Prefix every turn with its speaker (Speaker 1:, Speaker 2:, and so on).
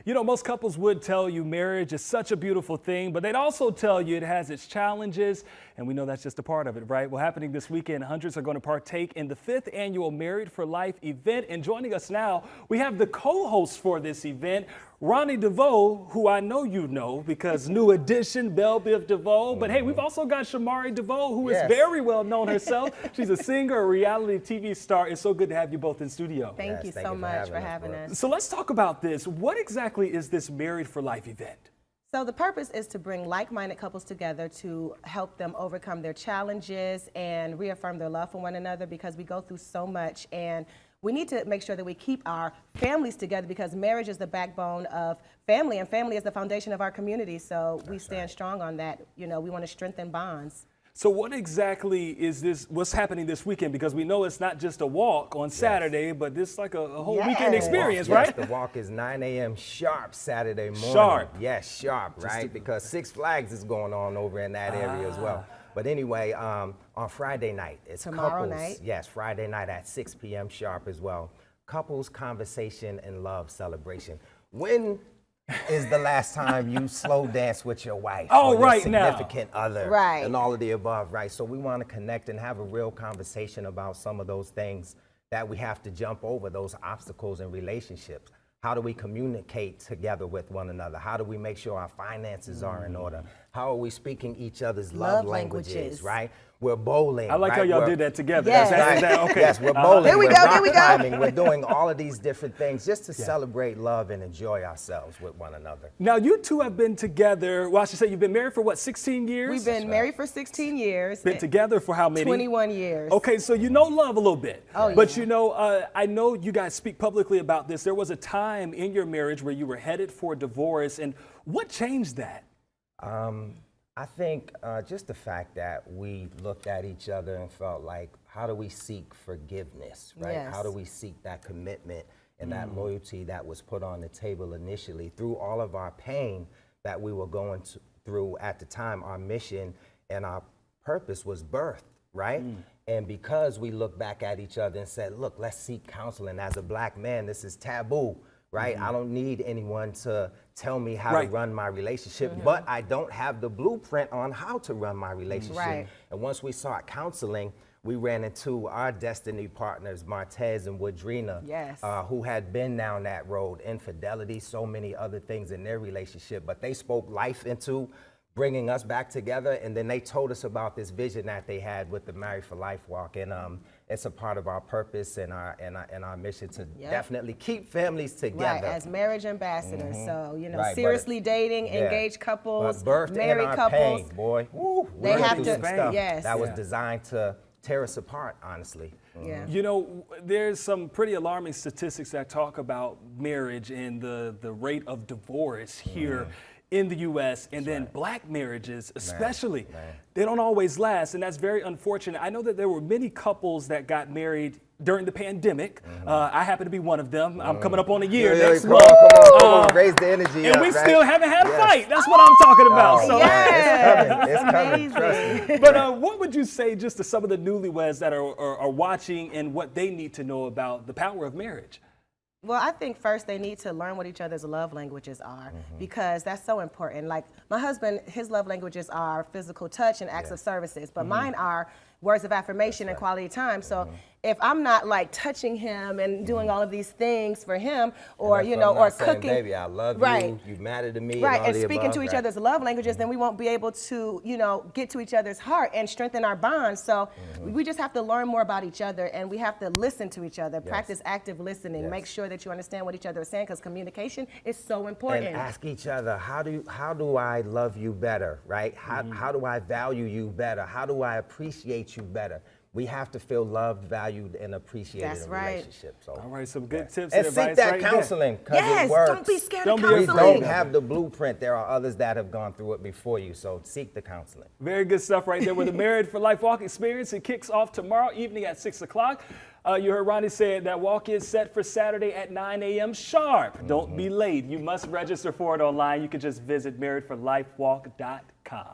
Speaker 1: You know, most couples would tell you marriage is such a beautiful thing, but they'd also tell you it has its challenges, and we know that's just a part of it, right? Well, happening this weekend, hundreds are going to partake in the 5th annual Married for Life event, and joining us now, we have the co-host for this event, Ronnie DeVoe, who I know you know because new addition, Belle Biv DeVoe. But hey, we've also got Shamari DeVoe, who is very well known herself. She's a singer, a reality TV star. It's so good to have you both in studio.
Speaker 2: Thank you so much for having us.
Speaker 1: So let's talk about this. What exactly is this Married for Life event?
Speaker 2: So the purpose is to bring like-minded couples together to help them overcome their challenges and reaffirm their love for one another, because we go through so much, and we need to make sure that we keep our families together, because marriage is the backbone of family, and family is the foundation of our community. So we stand strong on that. You know, we want to strengthen bonds.
Speaker 1: So what exactly is this, what's happening this weekend? Because we know it's not just a walk on Saturday, but this is like a whole weekend experience, right?
Speaker 3: Yes, the walk is 9 a.m. sharp Saturday morning.
Speaker 1: Sharp.
Speaker 3: Yes, sharp, right? Because Six Flags is going on over in that area as well. But anyway, on Friday night, it's
Speaker 2: tomorrow
Speaker 3: couples.
Speaker 2: Night.
Speaker 3: Yes, Friday night at 6 p.m. sharp as well. Couples conversation and love celebration. When is the last time you slow dance with your wife or your significant other and all of the above, right? So we want to connect and have a real conversation about some of those things that we have to jump over, those obstacles in relationships. How do we communicate together with one another? How do we make sure our finances are in order? How are we speaking each other's love languages, right? We're bowling.
Speaker 1: I like how y'all did that together.
Speaker 2: Yes,
Speaker 1: okay.
Speaker 3: Yes, we're bowling.
Speaker 2: There we go, there we go.
Speaker 3: Climbing. We're doing all of these different things just to celebrate love and enjoy ourselves with one another.
Speaker 1: Now, you two have been together, well, I should say you've been married for what, 16 years?
Speaker 2: We've been married for 16 years.
Speaker 1: Been together for how many?
Speaker 2: 21 years.
Speaker 1: Okay, so you know love a little bit.
Speaker 2: Oh,
Speaker 1: but you know, I know you guys speak publicly about this. There was a time in your marriage where you were headed for divorce, and what changed that?
Speaker 3: I think just the fact that we looked at each other and felt like, how do we seek forgiveness, right?
Speaker 2: Yes.
Speaker 3: How do we seek that commitment and that loyalty that was put on the table initially through all of our pain that we were going through at the time? Our mission and our purpose was birth, right? And because we looked back at each other and said, look, let's seek counseling. As a black man, this is taboo, right? I don't need anyone to tell me how to run my relationship, but I don't have the blueprint on how to run my relationship. And once we sought counseling, we ran into our destiny partners, Martez and Woodrina, who had been down that road, infidelity, so many other things in their relationship, but they spoke life into bringing us back together, and then they told us about this vision that they had with the Married for Life walk, and it's a part of our purpose and our mission to definitely keep families together.
Speaker 2: Right, as marriage ambassadors. So, you know, seriously dating, engaged couples, married couples.
Speaker 3: Pain, boy. Woo,
Speaker 2: they have to,
Speaker 3: stuff that was designed to tear us apart, honestly.
Speaker 1: You know, there's some pretty alarming statistics that talk about marriage and the rate of divorce here in the U.S., and then black marriages especially, they don't always last, and that's very unfortunate. I know that there were many couples that got married during the pandemic. I happen to be one of them. I'm coming up on a year next month.
Speaker 3: Come on, raise the energy
Speaker 1: and
Speaker 3: up,
Speaker 1: we still haven't had a fight. That's what I'm talking about.
Speaker 3: It's coming, trust me.
Speaker 1: But what would you say just to some of the newlyweds that are watching and what they need to know about the power of marriage?
Speaker 2: Well, I think first they need to learn what each other's love languages are, because that's so important. Like my husband, his love languages are physical touch and acts of services, but mine are words of affirmation and quality time. So if I'm not like touching him and doing all of these things for him, or you know, or cooking,
Speaker 3: baby, I love you, you matter to me,
Speaker 2: and speaking to each other's love languages, then we won't be able to, you know, get to each other's heart and strengthen our bonds. So we just have to learn more about each other, and we have to listen to each other, practice active listening, make sure that you understand what each other is saying, because communication is so important.
Speaker 3: And ask each other, how do I love you better, right? How do I value you better? How do I appreciate you better? We have to feel loved, valued, and appreciated in relationships. So,
Speaker 1: all right, some good tips
Speaker 3: and
Speaker 1: advice
Speaker 3: seek that counseling, because it works.
Speaker 2: Don't be scared of counseling.
Speaker 3: We don't have the blueprint. There are others that have gone through it before you, so seek the counseling.
Speaker 1: Very good stuff right there with the Married for Life walk experience. It kicks off tomorrow evening at 6 o'clock. You heard Ronnie say that walk is set for Saturday at 9 a.m. sharp. Don't be late. You must register for it online. You can just visit marriedforlifewalk.com.